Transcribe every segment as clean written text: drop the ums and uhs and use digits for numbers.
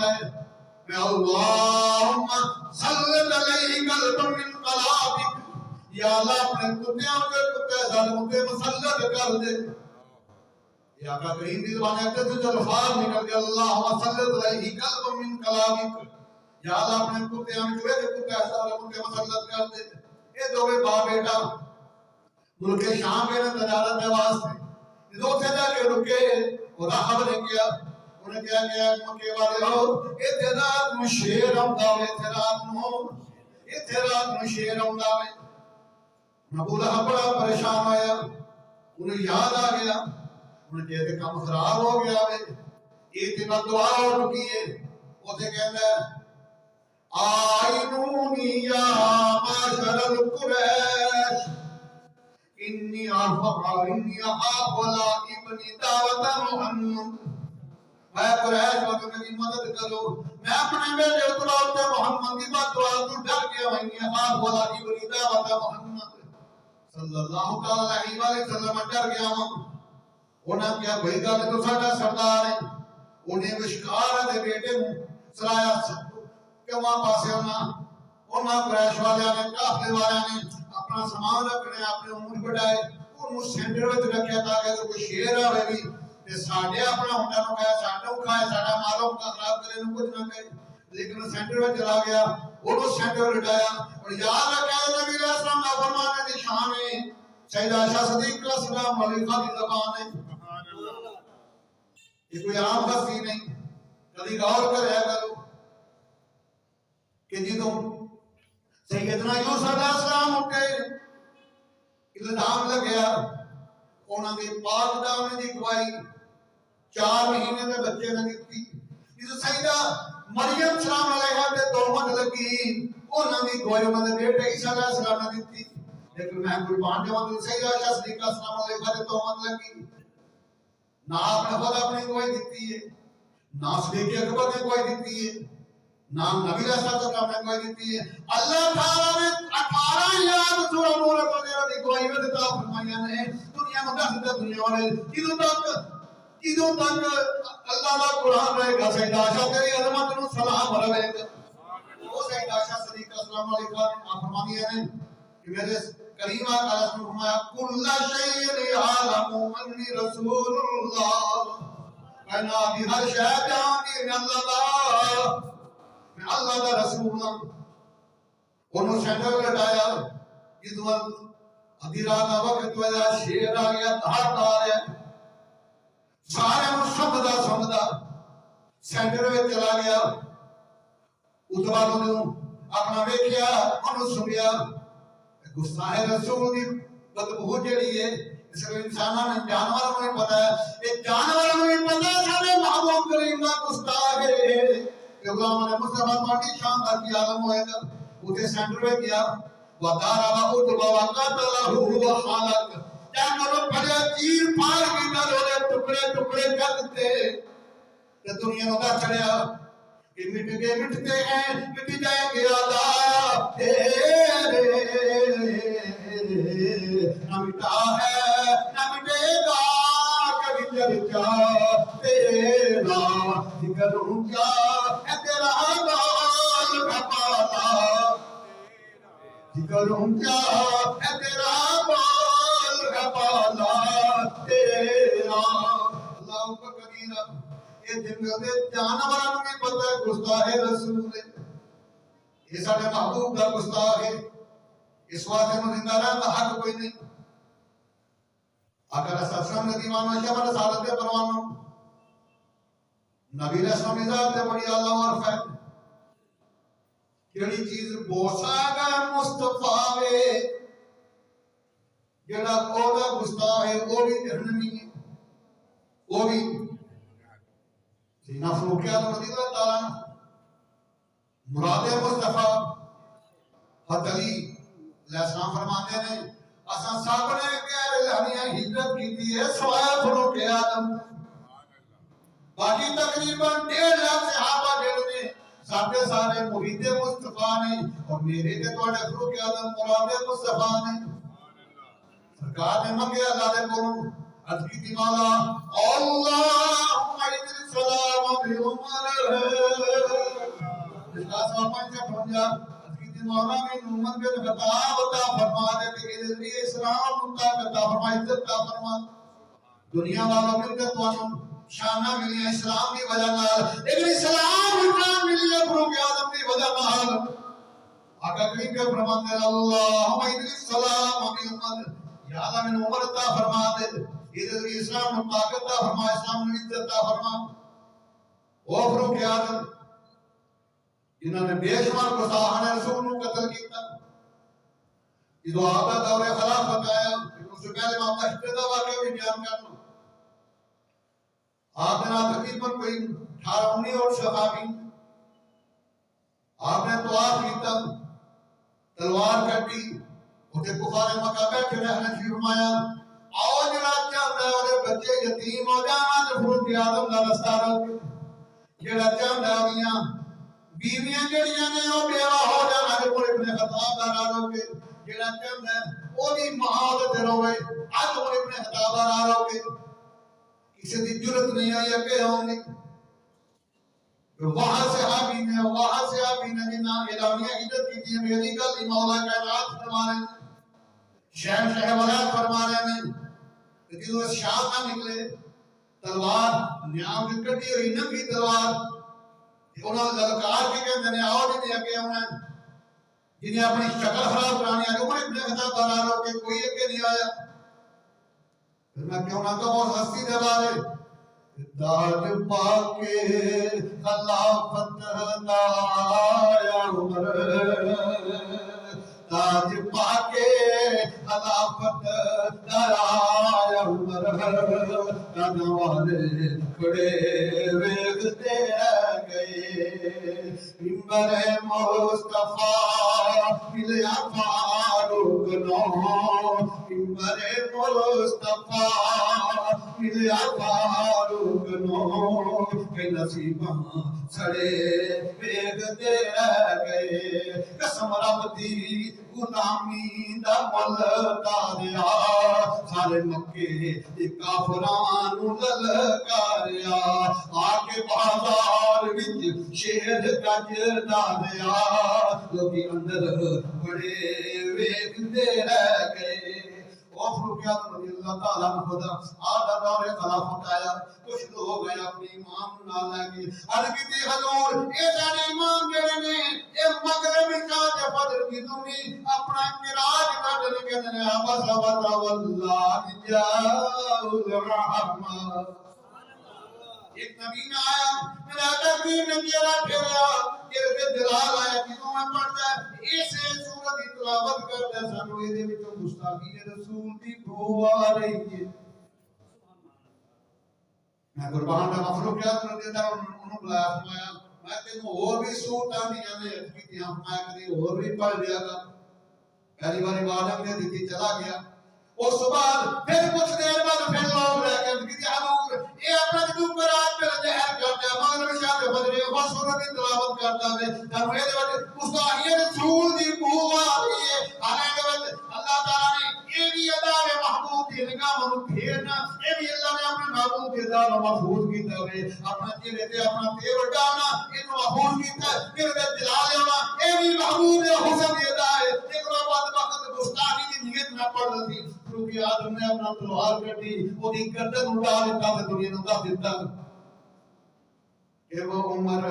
فرماتا ہے میں اللہم سلط علیہ قلب من قلابک، یا اللہ اپنے کتیاں کے کتے ظالم پہ مسلط کر دے. یا آقا کریم کی زبان ہے کہ جو الفاظ نکل گئے اللہم سلط علیہ قلب من قلابک، یا اللہ اپنے کتیاں کے کتے ظالم پہ مسلط کر دے. یہ دو باپ بیٹا ملک شام کے تجارت کے واسطے دو سے جا کے رکے اور راہب نے کیا انہیں کیا کیا مکے والے ہو ایتھے رات نو شیر آندا وے، ایتھے رات نو شیر آندا وے. ابو لہب بڑا پریشان ہویا، انہیں یاد آ گیا، انہیں کہتے کام خراب ہو گیا وے. یہ تے دعا ہو رکی ہے، اوتے کہندا ہے آئینونی یا معاشر القریش انی اخاف لا ابنی دعوت محمد. اے قریش وقت میری مدد کرو، میں اپنے بیٹے اتراتے محمد کی بات دعا تو ڈر گیا. انی اخاف لا ابنی دعوت محمد صلی اللہ علیہ وسلم ڈر گیا. انہاں کیا بھئی گل تو ساڈا سردار ہے، انہیں وشکار دے بیٹے نوں سرایا کیواں پاسے انہاں قریش والیاں نے کافلے والیاں نے اپنا سامان رکھنے اپنے اونٹ بٹھائے انہوں سینٹر وچ رکھیا تاکہ اگر کوئی شیر آوے بھی تے ساڈے اپنا اونٹاں نوں کھائے ساڈا کھائے ساڈا مالوں کا خراب کرے نوں کچھ نہ کہے. لیکن سینٹر وچ چلا گیا انہوں سینٹر لٹایا. اور یاد رکھا نبی علیہ السلام کا فرمان دی شان ہے سیدہ عائشہ صدیقہ علیہ السلام ملکہ دی زبان ہے. یہ کوئی عام ہستی نہیں. کبھی غور کریا کرو کہ جدوں سیدنا یوسف علیہ السلام اٹھے الزام لگیا انہاں دی پاک دامن دی گواہی 4 مہینے دے بچے نے دتی. جدوں سیدہ مریم سلام علیہا تے تہمت لگی انہاں دی گواہی انہاں دے بیٹے عیسیٰ علیہ السلام نے دتی. لیکن میں قربان جاواں تے سیدہ عائشہ صدیقہ سلام علیہا تے تہمت لگی. نہ آپ نے خود اپنی گواہی دیتی ہے، نہ صدیق اکبر نے گواہی دیتی ہے، نہ نبی علیہ السلام نے گواہی دیتی ہے. اللہ تعالیٰ نے 18 یاد سورہ نور وغیرہ دی گواہی میں دیتا فرمایا نے دنیا میں دس دنیا والے کدوں تک اللہ کا قرآن رہے گا. سیدہ عائشہ تیری عظمت نو سلام رہے گا. وہ سیدہ عائشہ صدیقہ السلام علیکم فرمانی ہے کہ میرے کریم آقا نے فرمایا کل شیء یعلم انی رسول اللہ، کہنا بھی ہر شے جانتی میں اللہ دا رسول ہوں. انہوں سینٹر لٹایا جدوں ادھی رات کا وقت ہویا شیر آ گیا دھاڑدار ہے سارے سمجھدا سینٹر میں چلا گیا. اس بعد انہوں اپنا ویکھیا انہوں سنیا گستاخ رسول دی بدبو جڑی ہے اس کو انساناں نے جانوراں نوں نہیں پتہ ہے. یہ جانوراں نوں نہیں پتہ سارے محبوب کریم دا گستاخ ہے. غلام مصطفیٰ پاکی شان دا کی عالم ہوئے گا. اسے سینٹر میں کیا وَدَارَبَ عُتْبَ وَقَتَلَهُ وَحَلَقَ کیا کرو پھڑیا چیر پھاڑ کی نہ ٹکڑے ٹکڑے کر دیتے. کہ دنیا نو دا چڑھیا کہ مٹتے ہیں مٹ جائیں گے عذاب تیرے. نہ مٹا ہے نہ مٹے گا کبھی چرچا تیرا. کروں کیا ہے تیرا بال کپالا، کروں کیا ہے تیرا بال کپالا تیرا. اللہ کو کبیرہ یہ جنگل دے جانوراں نوں بھی پتہ ہے گستاخ رسول ہے. یہ سارے محبوب دا گستاخ ہے. اس واسطے نوں زندہ رہن دا حق کوئی نہیں. اگر اسلام نے دیوانہ شب رسالت دے پروانوں نبی علیہ السلام کی ذات تے بڑی اعلیٰ عرف ہے. کیڑی چیز بوسا گا مصطفیٰ وے جڑا اودا گستاخ ہے وہ بھی جہنمی ہے. وہ بھی سینہ فروقیہ رضی اللہ تعالیٰ مراد مصطفیٰ حضرت علی علیہ السلام فرماتے ہیں اساں سب نے غیر الہیہ ہجرت کیتی ہے سوائے فروق آدم. باقی تقریباً 1.5 لاکھ صحابہ جڑے نے سارے سارے مرید مصطفیٰ نے اور میرے تے تواڈے فروق اعظم مراد مصطفیٰ نے. سرکار نے منگے اللہ دے کولوں عرض کیتی مولا اللہم اجعل السلام بعمر اس کا سوپن سے پھنجا مولا میں محمد بن خطاب عطا فرما دے کہ ذریعے اسلام عطا فرما عزت عطا فرما دنیا والا مل کے تو شانہ ملی اسلام کی وجہ نال لیکن اسلام عطا ملی فاروق اعظم کی وجہ نال آقا کریم کے فرماتے ہیں اللہم ادری السلام محمد یا اللہ میں عمر عطا فرما دے یہ ذریعے اسلام طاقت عطا فرما اسلام نے عزت عطا فرما او فاروق اعظم جنہوں نے بے شمار گستاخان رسول کو قتل کیتا یہ جو آپ کا دور خلافت آیا اس سے پہلے میں آپ کا ابتدا واقعہ بھی بیان کرنا آپ نے تقریباً کوئی 18-19 اور صحابی آپ نے طواف کیتا تلوار کٹی اسے کفار مکہ بیٹھے رہنے کی فرمایا آؤ جڑا چاہتا ہے اور بچے یتیم ہو جانا جو فاروق اعظم کا رستہ روکے جڑا چاہتا ہے بیویاں جڑیاں نے او بیوہ ہو جانا جو عمر ابن خطاب دا نہ روکے جڑا چاہتا ہے او دی ماں تے روے اج عمر ابن خطاب دا نہ روکے کسی دی جرت نہیں آئی کہ ہوں گے وہاں صحابی نے جنہاں اعلامیہ عزت کی تھی میری گل مولا کائنات فرما رہے ہیں شہنشاہ ولایت فرما رہے ہیں کہ جدو شام نہ نکلے تلوار نیام کی کٹی ہوئی ننگی تلوار انہوں نے للکار کے کہتے ہیں آؤ نہیں دیا کہ انہیں جنہیں اپنی شکل خراب کرانی ہے عمر ابن خطاب بنا رہا کہ کوئی اگے نہیں آیا پھر میں کیوں نہ کہوں ہستی دے بارے تاج پاکے خلافت لایا عمر تاج پاکے خلافت لایا عمر کہنے والے کھڑے ویکھتے رہ گئے ممبر مصطفیٰ ملیا فاروق نو ممبر مصطفیٰ ملیا فاروق نو کہ نصیباں سڑے ویکھتے رہ گئے قسم رب دی غلامی دا مل تاریا سارے مکے کافران للکاریا آکے بازار وچ شیر گج داریا لوگی اندر بڑے ویکھدے رہ گئے او فاروق اعظم رضی اللہ تعالیٰ عنہ خدا آدھا دور خلافت آیا کچھ لوگ ہیں اپنی امام نہ لے کے عرض کی حضور اے جانے امام جڑے نے اے مغربی شاہ فجر کی دنی اپنا قرات کرنے کے نے آبس واللہ جاء الرحمہ ایک نبی نے آیا میرا تقریر نے کیا پھیرا کہ دلال آیا کہ تو میں پڑھتا ہے اسے سورت کی تلاوت کرتا ہے سانو یہ دے وچوں گستاخی رسول دی بو آ رہی ہے میں قربان دا مخلوق یاد کر دیتا انہوں بلایا فرمایا میں تینوں اور بھی سورتاں دیاں نے کی تھی فرمایا کدی اور بھی پڑھ لیا تھا پہلی باری وعدہ میں دیتی چلا گیا اس بعد پھر کچھ دیر بعد پھر لوگ رہ گئے کہ حضور یہ اپنا جو قرات پہ ظاہر کرتا ہے مگر شاہ بدر وہ سورت کی تلاوت کرتا ہے ہم یہ دے مستحی رسول دی بو آ رہی ہے حالانکہ اللہ تعالی نے یہ بھی ادا ہے محبوب دی نگاہ میں پھیرنا یہ بھی اللہ نے اپنے محبوب کے دار محفوظ کیتا ہے اپنا چہرے تے اپنا تیور ڈالنا یہ محفوظ کیتا ہے پھر جلال ہونا یہ بھی محبوب ہے حسن دی ادا ہے ایک بعد وقت گستاخی دی نیت نہ پڑ رہی کیونکہ آدم نے اپنا تلوار کٹی وہ دی گردن اٹھا دیتا تے دنیا نوں دس دیتا کہ وہ عمر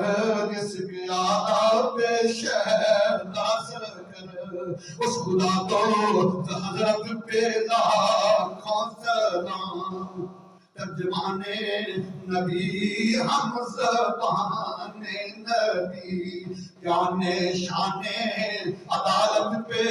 جس کی آب شہر ناصر کر اس خدا تو حضرت پہ لاکھوں سلام ترجمان نبی ہم زبان نبی جان شان عدالت پہ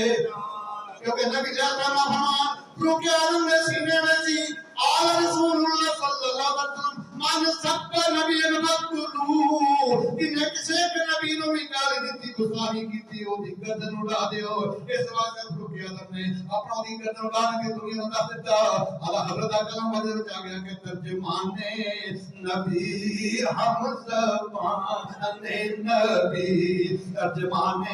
کیونکہ نبی جاتا نہ فرمان فاروق اعظم نے سینے میں سی آل رسول اللہ صلی اللہ علیہ وسلم من سب نبی مقتلو جنہیں کسی کے نبی نو بھی گالی دیتی گستاخی کی تھی وہ دی گردن اڑا دیو اس واسطے فاروق اعظم نے اپنا دی گردن اڑانے کے دنیا نو دس دیتا اللہ حضرت کلام وجہ چاہ گیا کہ ترجمان نبی ہم زبان نبی ترجمان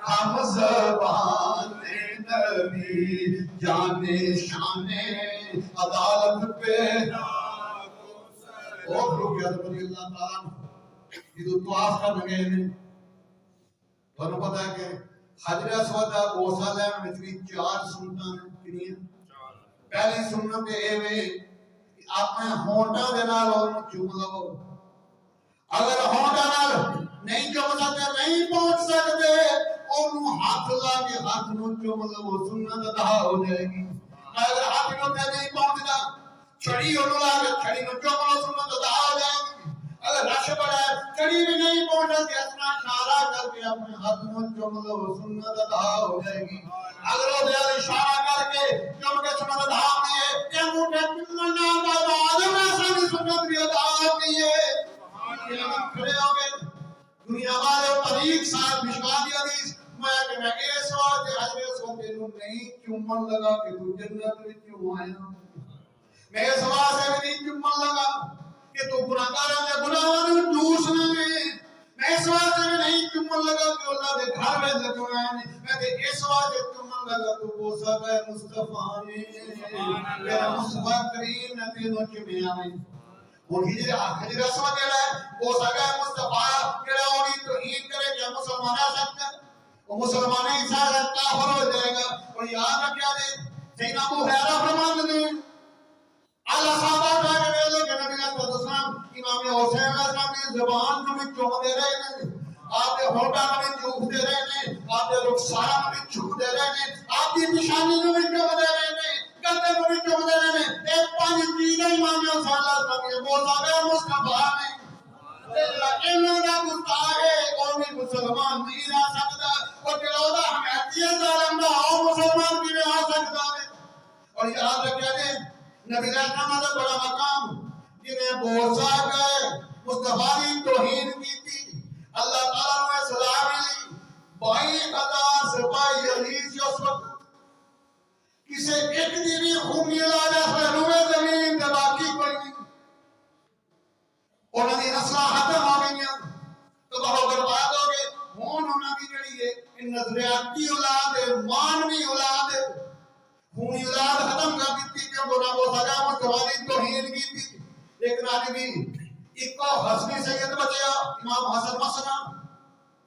ہم زبان نبی جان شان عدالت پہ اور فاروق اعظم رضی اللہ تعالیٰ جدو طواف کرن گئے نے تھانوں پتہ ہے کہ حجر اسود دا بوسا لین وچ بھی 4 سنتاں کنیاں پہلی سنت اے وے اپنے ہونٹاں دے نال اونوں چوم لو اگر ہونٹاں نال نہیں چوم سکتے نہیں پہنچ سکتے اونوں ہاتھ لا کے ہاتھ نوں چوم لو سنت ادا ہو جائے گی اگر ہاتھ نوں تے نہیں پہنچدا چھڑی اونوں لا کے چھڑی نوں چوم لو سنت ادا ہو جائے گی اگر رش بڑا ہے چھڑی بھی نہیں پہنچ سکتی اتنا اشارہ کر کے اپنے ہاتھ نوں چوم لو سنت ادا ہو جائے گی اگر وہ دے اشارہ کر کے چوم کے سنت ادا نہیں ہے اے موٹے کلنا دا آدم ایسا بھی سنت بھی ادا نہیں ہے کھڑے ہو گئے دنیا والے طریق صاحب مشکات حدیث میں کہ میں اس واسطے حضرت اسود نوں نہیں چومن لگا کہ تو جنت وچ کیوں آیا میں اس واسطے نہیں چومن لگا کہ تو گناہگاراں دے گناہاں نوں چوس لے میں اس واسطے نہیں چومن لگا کہ اللہ دے گھر وچ لگنا ہے میں کہ اس واسطے چومن لگا تو بوسا ہے مصطفی نے میرا مصطفی کریم نے تینوں چومیا ہے اور حجر اسود جڑا ہے وہ سگا مصطفی جڑا اونی توہین کرے کہ مسلمان آ سکتا ہے وہ مسلمان ہی سارا کافر ہو جائے گا اور یاد رکھیا دے سیدنا ابو ہریرہ فرماتے ہیں اللہ صحابہ کا ویلے کہ نبی علیہ السلام امام حسین علیہ السلام کی زبان کو بھی چوم دے رہے ہیں آپ کے ہونٹاں کو بھی چوم دے رہے ہیں آپ کے رخسار کو بھی چوم دے رہے ہیں آپ کی نشانی کو بھی چوم دے رہے ہیں گردے کو بھی چوم دے رہے ہیں ایک پانچ چیزیں امام حسین علیہ السلام کے بولا گیا مصطفیٰ نے انہوں نے گستاخ اور بھی مسلمان نہیں رہ سکتا اور جلوہ حمیدیہ ظالم دا اور مسلمان بھی نہیں آ سکتا اور یاد رکھیا دے نبی علیہ السلام دا بڑا مقام جنہیں بوسا گئے مصطفیٰ کی توہین کی تھی اللہ تعالیٰ نے سزا ملی 22,000 سپاہی عزیز جو اس وقت کسے ایک دی بھی خونی علاجہ سے روئے زمین دے باقی کوئی نہیں انہوں نے نسلہ ختم ہو گئی تو بہت برباد ہو گئے انہوں کی جڑی ہے نظریاتی اولاد ہے مانوی اولاد ہے خونی اولاد ختم کر دیتی کہ بنا وہ سجا مستواری توہین کی تھی لیکن آج بھی ایک کو حسنی سید بچیا امام حسن مسنا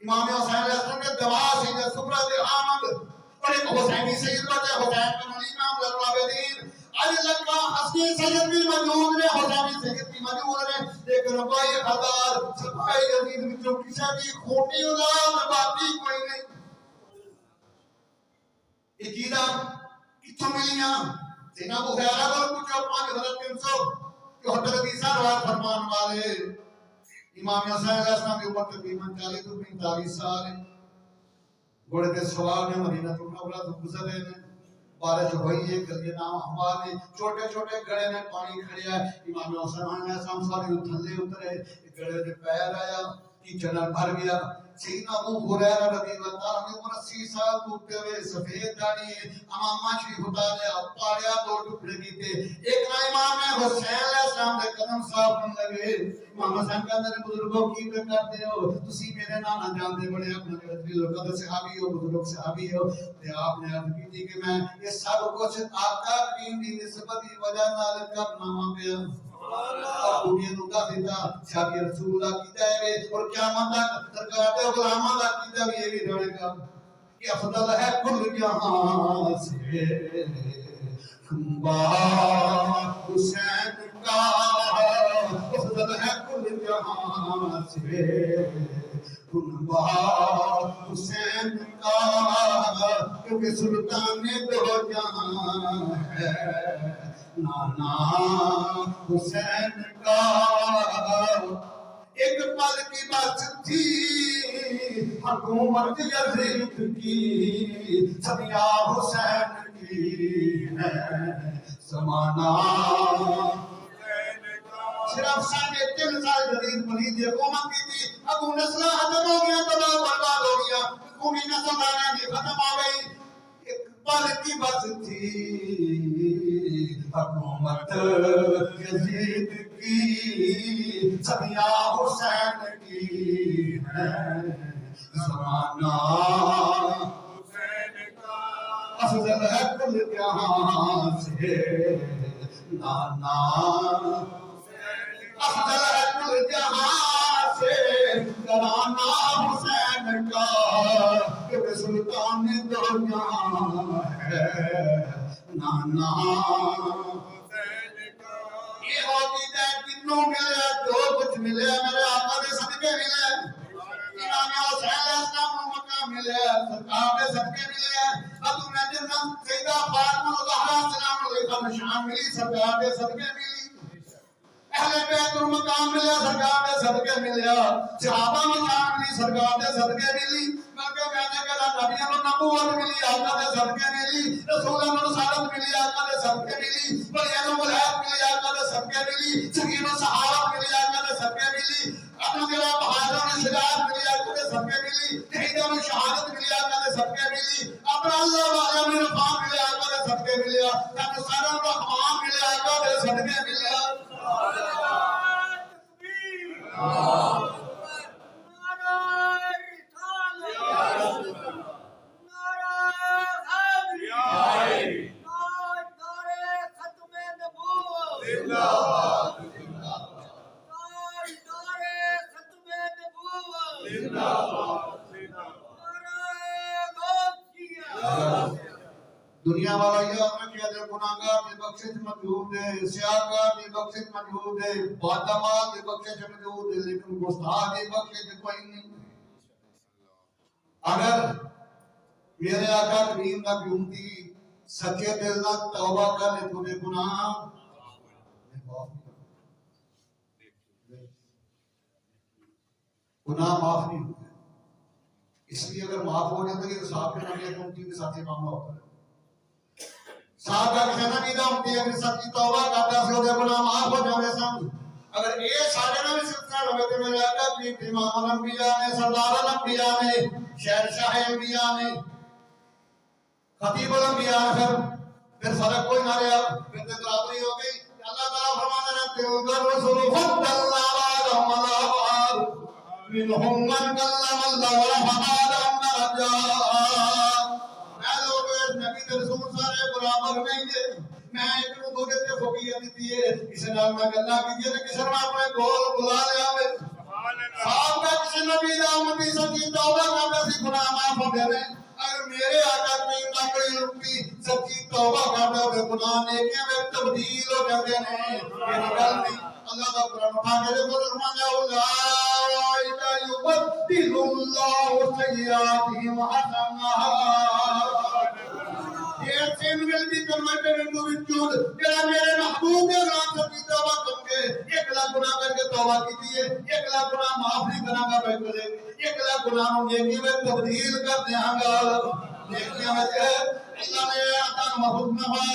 امام حسین علیہ السلام کے دوا سید سبرت احمد اور ایک حسینی سید بچیا حسین بن علی امام العابدین آج لگا حسنی سید بھی موجود نے حسینی سید بھی موجود نے لیکن 22,000 سپاہی عزیز میں جو کسی بھی خونی اولاد باقی کوئی نہیں یہ چیزاں کتوں ملیاں سینا ابو ہریرہ کو پوچھو 5,300 حدیثاں روایت فرمان والے امام حسین علیہ السلام کی عمر تقریباً 40 تو 45 سال ہے گھوڑے تے سوار نے مدینہ منورہ تو گزرے نے بارش ہوئی ہے گلیے نام ہمارے چھوٹے چھوٹے گڑے میں پانی کھڑیا ہے امام حسین علیہ السلام سارے تھلے اترے گڑے دے پیر آیا کیچڑ بھر گیا سیدنا ابو ہریرہ رضی اللہ عنہ نے 80 سال ٹوٹے ہوئے سفید داڑھی امام شریف اتاریا پاڑیا دو ٹکڑے کیتے ایک نا امام حسین علیہ السلام دے قدم صاف کرنے لگے امام حسین کہندے نے بزرگوں کی کرتے ہو تسی میرے نانا جانتے بڑے اپنے دل کا صحابی ہو بزرگ صحابی ہو تے آپ نے عرض کی تھی کہ میں یہ سب کچھ آقا کریم دی نسبت کی وجہ نال کرنا پیا اور دنیا نو کا دیتا شاکی رسول اللہ کی جائے گے اور قیامت تک سرکار دے غلاماں دا کیتا بھی یہی رہے گا کہ افضل ہے کل جہاں سے با حسین کا افضل ہے کل جہاں سے با حسین کا کیونکہ سلطان دو جہاں ہے نانا حسین کا ایک پل کی بات تھی حکومت یزید کی سبیہ حسین کی ہے زمانہ صرف 3.5 سال جدید پلید حکومت کی تھی ابو نسلہ ختم ہو گیا تباہ برباد ہو گیا قومی نسل آنے کی ختم ہو گئی ایک پل کی بات تھی حکومت یزید کی سبیہ حسین کی ہے زمانہ حسین کا افضل ہے کل جہاں سے نانا افضل ہے کل جہاں سے کہ سلطان دو جہاں ہے نانا یہ ہوتی ہے کنوں ملے جو کچھ ملے میرے آقا دے صدقے ملے امام حسین علیہ السلام کو مقام ملے سرکار دے صدقے ملے اب میں جنت سیدہ فاطمہ الزہرا سلام علیہ شان ملی سرکار دے صدقے ملی اہل بیت المقام ملیا سرکار دے صدقے ملیا صحابہ مقام ملی سرکار دے صدقے ملی بلکہ میں نے کہا نبیوں کو نبوت ملی آقا دے صدقے ملی رسولوں کو رسالت ملی آقا دے صدقے ملی ولیوں کو ولایت ملی آقا دے صدقے ملی سکینوں صحابت ملی آقا دے صدقے ملی اپنے دل بہادروں نے شجاعت ملی آقا دے صدقے ملی شہیدوں نے شہادت ملی آقا دے صدقے ملی اپنا اللہ والا میں رفاق ملی آقا دے صدقے ملیا تاکہ سارا رحمان ملی آقا دے صدقے ملیا دنیا والا یہ ہمیں کہہ دے گناہگار کی بخشش موجود ہے سیاہگار کی بخشش موجود ہے بادمال کی بخشش موجود ہے لیکن گستاخ کی بخشش کوئی نہیں اگر میرے آقا کریم کا امتی سچے دل نہ توبہ کر لے تمہیں گناہ معاف نہیں ہوتے اس لیے اگر معاف ہو جاتے کہ صاحب کے نبی امتی کے ساتھ یہ معاملہ ہوتا ہے صاحب کا کسی نبی دا امتی اگر سچی توبہ کرتا سی ہوتے گناہ معاف ہو جاتے سن اگر یہ سارے نبی سلسلہ رہے تھے میرے آقا کریم امام الانبیاء نے سردار الانبیاء نے شہنشاہ انبیاء نے خطیب الانبیاء نے پھر فرق کوئی نہ رہا پھر تو برابری ہو گئی اللہ تعالیٰ فرماتے ہیں تلک الرسل فضلنا بعضهم على بعض منهم من كلم الله ورفع بعضهم درجات میں لوگ نبی کے رسول سارے برابر نہیں تھے میں ایک نو دوجے تے فوقیت دیتی ہے کسی نال میں گلاں کیتی تے کسی نے اپنے کول بلا لیا ہوئے صاحب کا کسی نبی دا امتی سچی توبہ کرتا سی گناہ معاف ہو گئے اگر میرے آقا کریم دا کوئی امتی سچی توبہ کرتا ہوئے گناہ نیکیاں میں تبدیل ہو جاتے ہیں یہ گل نہیں اللہ کا قرآن اٹھا کے دیکھو فرمایا اولئک یبدل اللہ سیئاتہم حسنات یہ سین ول دی کنورٹر انٹو وچود جڑا میرے محبوب دے نام سے توبہ کر کے 1 لاکھ گناہ کر کے توبہ کیتی ہے 1 لاکھ گناہ معاف نہیں کرا گا بھائی 1 لاکھ گناہ نوں نیکی میں تبدیل کر دیاں گا نیکیاں میں اللہ نے عطا محبوب نوا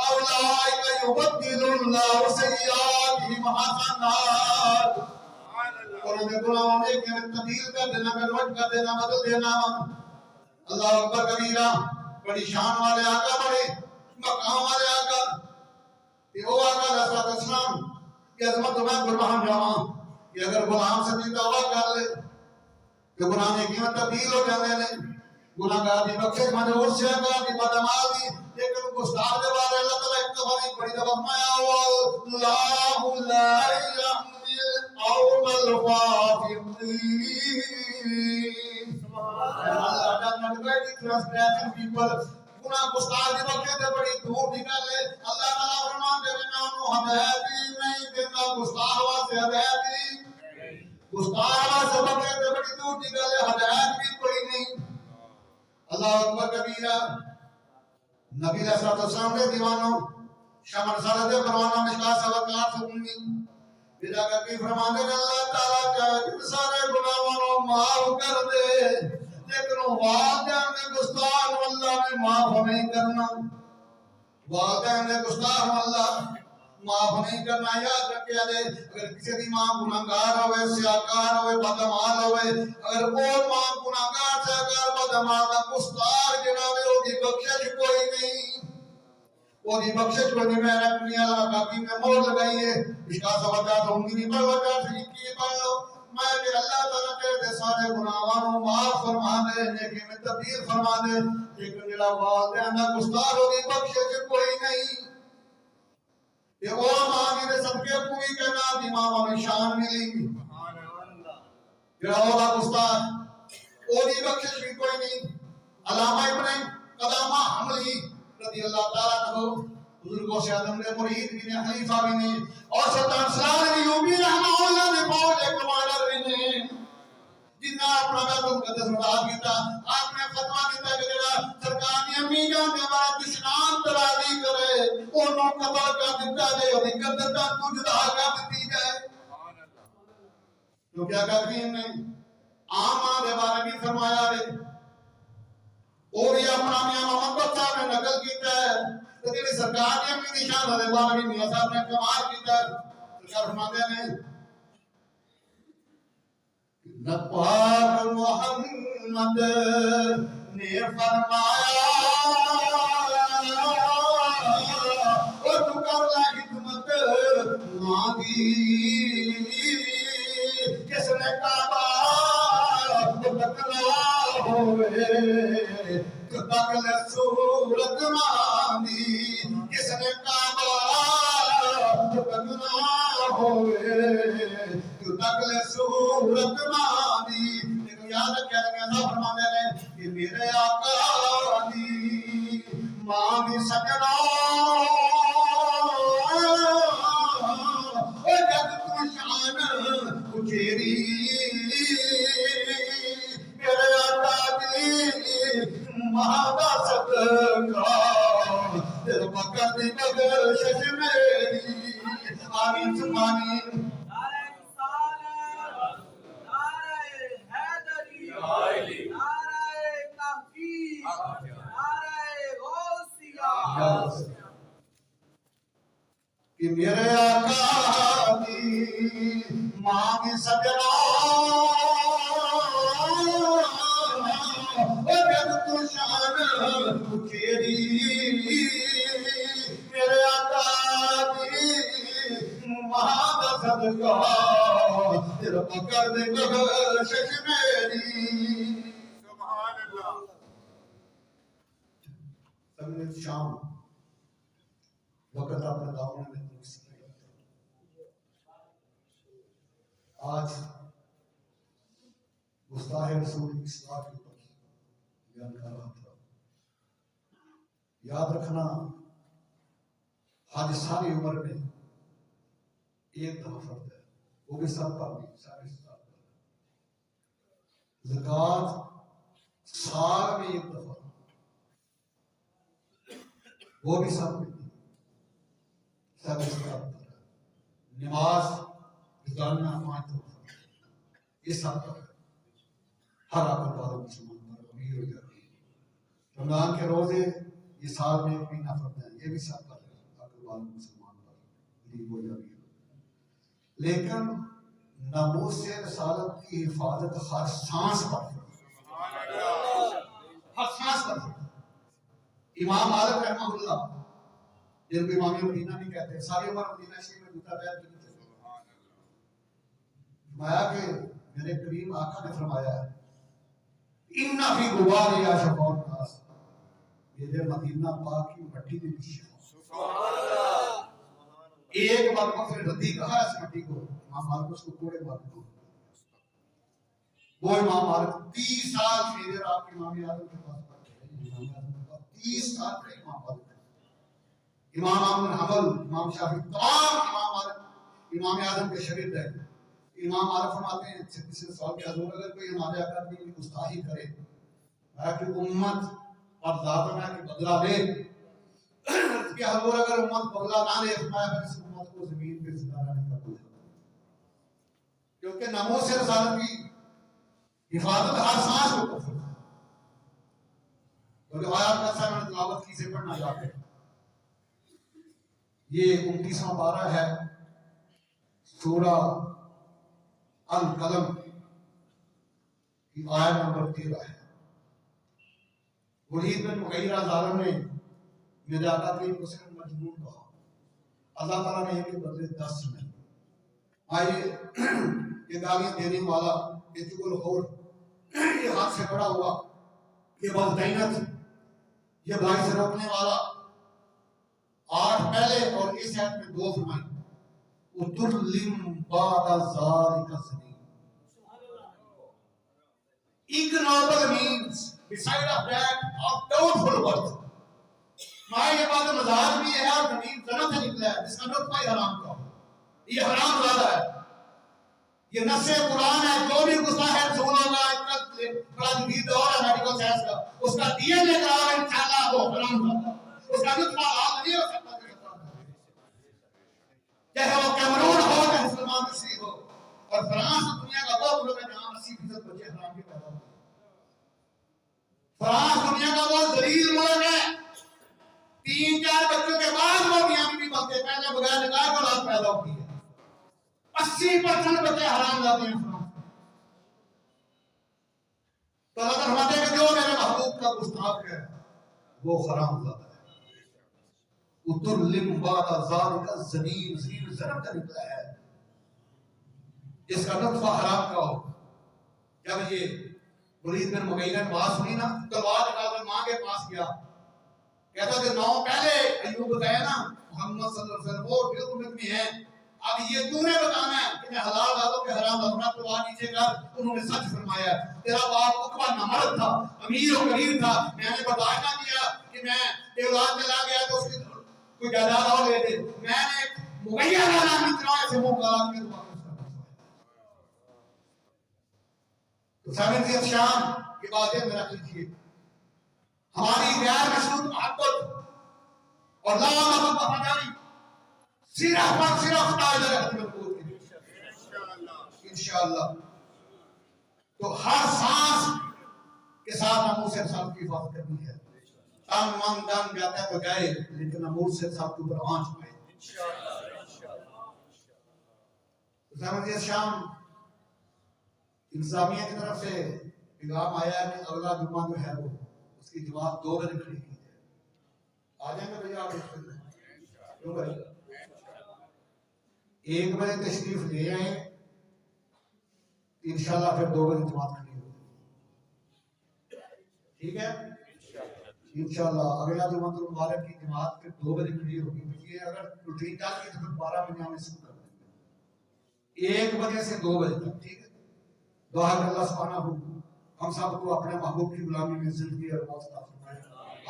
اولئک یبدل اللہ سیئاتہم حسنات اور ان گناہوں نے کہ تبدیل کر دینا کنورٹ کر دینا بدل دینا اللہ اکبر کبیرہ بڑی شان والے آقا بڑے مقام والے آقا یہ وہ آقا علیہ الصلوۃ والسلام کی عظمت میں قربان جاواں کہ اگر غلام سچی توبہ کر لے کہ گناہ نیکی میں تبدیل ہو جاندے نے گناہگار دی بخشش منظور سے آقا دی بدعمال دی لیکن گستاخ دے بارے اللہ تعالیٰ ایک دفعہ نہیں بڑی دفعہ فرمایا اللہ لا یحمل القوم الفاسقین Allah does not greatly transgressing people. گناہ گستاخ دی بخشش تے بڑی دور دی گل ہے اللہ تعالیٰ فرماندے نے میں انہوں ہدایت نہیں دینا گستاخ واسطے ہدایت نہیں گستاخ واسطے بخشش تے بڑی دور دی گل ہے ہدایت بھی کوئی نہیں اللہ اکبر کبیرہ نبی علیہ الصلوۃ والسلام دے دیوانوں شمع رسالت دے پروانہ مشکات سبقات سننی بلا کر کے فرماندے نے اللہ تعالیٰ چاہے سارے گناہوں کو معاف کر دے لیکن والدین نے گستاخ اللہ نے معاف نہیں کرنا والدین نے گستاخ اللہ معاف نہیں کرنا یاد رکھیا دے اگر کسی دی ماں گناہگار ہوئے سیاہکار ہوئے بدعمال ہوئے اگر وہ ماں گناہگار سیاہکار بدعمال دا گستاخ جڑا وے او دی بخشش کوئی نہیں وہ دی بخشش کو نہیں میں رکھنی اللہ باقی میں مور لگائی ہے مشکات سبقات ہوں گی نہیں پڑھ وقت سے کی پڑھ لو میں کہ اللہ تعالیٰ کے سارے گناہوں معاف فرما دے نیکی میں تبدیل فرما دے لیکن جڑا والدین دا گستاخ ہوگی بخشش کوئی نہیں یہ وہ ماں کی صدقے پوری کرنا دی ماں میں شان ملی جڑا ہوگا گستاخ اوری بخشش بھی کوئی نہیں. علامہ ابن قدامہ حملی رضی اللہ تعالیٰ عنہ حضور غوث اعظم نے مرید بھی نے خلیفہ بھی نے اور سلطان سلال ایوبی رحمہ اللہ نے فوج کے کمانڈر بھی نے جنہاں اپنا بیت المقدس مداد کیتا. آپ نے فتویٰ دیتا کہ جڑا سرکار دی امی جان دے ہمارا دشمن ترازی کرے انہوں قتل کر دیتا جائے اور گردن کو جدا کر دیتی جائے. تو کیا کرتی ہیں نے عام دے بارے بھی فرمایا ہے اور یہ اپنا میاں محمد صاحب نے نقل کیتا ہے. تو جڑی سرکار دی امی دی شان دے بارے بھی میاں صاحب نے کمال کیتا ہے. سرکار فرماتے ہیں نپاک محمد نے فرمایا اور تو کر لا خدمت مانگی کس نے کعبہ تکنا ہوئے تو تکل صورت مانگی کس نے کعبہ تکنا ہوئے تو تکل صورت مانگی. لیکن یاد رکھیں ایسا فرمانے نے کہ میرے آقا دی مانگی سجنا جب تو شان اچھیری میرے آقا دی مہادا صدقہ دل مکر دی بخشش میری. آمین ثم آمین. کہ میرے آقا دی مانگ سجنا جب تو شان اچھیری میرے آقا دی مہاد صدقہ تیرا مکر دے بخشش میری. سبحان اللہ. سمجھے شام وقت اپنے دامن میں آج گستاخ رسول کی اصلاح کے اوپر بیان کر رہا تھا. یاد رکھنا حج ساری عمر میں ایک دفعہ فرض ہے وہ بھی سب پر نہیں سارے سال پر. زکوٰۃ سال میں ایک دفعہ وہ بھی سب میں نہیں سب اس پر. نماز گزارنا 5 وقت یہ سب پر ہر عقل والا مسلمان پر امیر ہو جاتی ہے. رمضان کے روزے یہ سال میں ایک مہینہ فرض ہے یہ بھی سب پر ہے عقل والا مسلمان پر غریب ہو جاتی ہے. لیکن ناموس رسالت کی حفاظت ہر سانس پر ہر سانس پر. امام مالک رحمہ اللہ جن کو امام مدینہ نہیں کہتے ساری عمر مدینہ شریف میں جوتا پہن کے نہیں تھے. فرمایا کہ میرے کریم آقا نے فرمایا ان فی غبار یا شفاء الناس میرے مدینہ پاک کی مٹی میں بھی شفا. ایک بار کو پھر ردی کہا اس مٹی کو امام مالک اس کو کوڑے مارتے ہو. وہ امام مالک 30 سال میرے آپ کے امام اعظم کے پاس پڑھتے 30 سال رہے امام مالک. امام احمد بن حنبل امام شافعی تمام امام مالک امام اعظم کے شاگرد ہیں. امام عارف فرماتے ہیں 36 سال کے حضور اگر کوئی ہمارے آقا کی گستاخی کرے کہ امت اور ذات میں کہ بدلہ لے کہ حضور اگر امت بدلہ نہ لے فرمایا کہ اس امت کو زمین پہ زندہ رہنے کا کوئی حق نہیں. کیونکہ ناموس رسالت کی حفاظت ہر سانس کو کفر ہے. تو آیات کا سا میں تلاوت کی سے پڑھنا چاہتے ہیں. یہ 29واں پارہ ہے سورہ القلم کی آیت نمبر 13 ہے. ولید بن مغیرہ ظالم نے میرے آقا کو صرف مجنون کہا. اللہ تعالیٰ نے ایک کے بدلے 10 نہیں. آئیے یہ گالیاں دینے والا یہ چگل خور یہ ہاتھ سے کھڑا ہوا یہ بلدینت یہ بھائی سے روکنے والا 8 پہلے اور اس آیت میں 2 فرمائی وَتُرْلِمْ بَعْدَ ذَلِكَ سَنِينَ. ignoble means beside of that of doubtful worth. ماں یہ بات مزاج بھی ہے اور زمین زنت سے نکلا ہے جس کا نطفہ ہی حرام کا یہ حرام زیادہ ہے. یہ نص قرآن ہے. جو بھی غصہ ہے سنو گا اتنا بڑا جدید دور ہے میڈیکل سائنس کا اس کا ڈی این اے کراؤ انشاءاللہ وہ حرام زیادہ اس کا نطفہ حلال نہیں ہو سکتا. چاہے وہ کیمرون ہو یا مسلمان مصری ہو اور فرانس دنیا کا وہ ملک ہے جہاں 80% بچے حرام کے پیدا ہوتے ہیں. فرانس دنیا کا وہ ذلیل ملک ہے. 3-4 بچوں کے بعد وہ میاں بیوی بنتے پہلے بغیر نکاح کے اولاد پیدا ہوتی ہے. 80% بچے حرام زادے ہیں فرانس میں. تو اللہ فرماتے ہیں کہ جو میرے محبوب کا گستاخ ہے وہ حرام زادہ ہے. اترلم بعد ذالک الزنیم زنیم زنم کا نکلا ہے جس کا نطفہ حرام کا ہو. جب یہ ولید بن مغیرہ نے بات سنی نا تلوار نکال کر ماں کے پاس گیا کہتا کہ 9 پہلے ایوب بتایا نا محمد صلی اللہ علیہ وسلم وہ بھی امت میں ہیں اب یہ تو نے بتانا ہے کہ میں حلال دادوں کے حرام دادوں نے تلوار نیچے کر. انہوں نے سچ فرمایا تیرا باپ عقبہ نامرد تھا امیر و غریب تھا میں نے برداشت نہ کیا کہ میں بے اولاد چلا گیا تو اس کی کوئی جائیداد اور لے دے. میں نے مغیر نامی چراغ سے منہ کالا کہ تو تو سامنے شام کی باتیں میرا کیجیے. ہماری غیر مشروط محبت اور لا محبت وفاداری صرف اور صرف تعالی رحمت مقبول کی انشاءاللہ. تو ہر سانس کے ساتھ ناموس سے انسان کی حفاظت کرنی ہے. تن من دن جاتا ہے تو گئے لیکن ناموس سے انسان کے اوپر آنچ پائے انشاءاللہ. شام انتظامیہ کی طرف سے پیغام آیا ہے کہ اگلا جمعہ جو ہے وہ اس کی جماعت 2 بجے کھڑی کی ہے. آ جائیں گے بھیا آپ کیوں بھائی 1 بجے تشریف لے آئیں انشاءاللہ پھر 2 بجے جماعت کھڑی ہوگی. ٹھیک ہے انشاءاللہ اگلا جمعہ المبارک کی جماعت پھر 2 بجے کھڑی ہوگی. یہ اگر روٹین چل کی تو پھر 12 بجے ہم اس کو کر دیں گے 1 بجے سے 2 بجے تک. ٹھیک ہے دعا کہ اللہ سبحانہ ہم سب کو اپنے محبوب کی غلامی میں زندگی اور موت عطا فرمائے.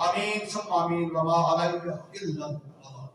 آمین ثم آمین وما علینا الا البلاغ.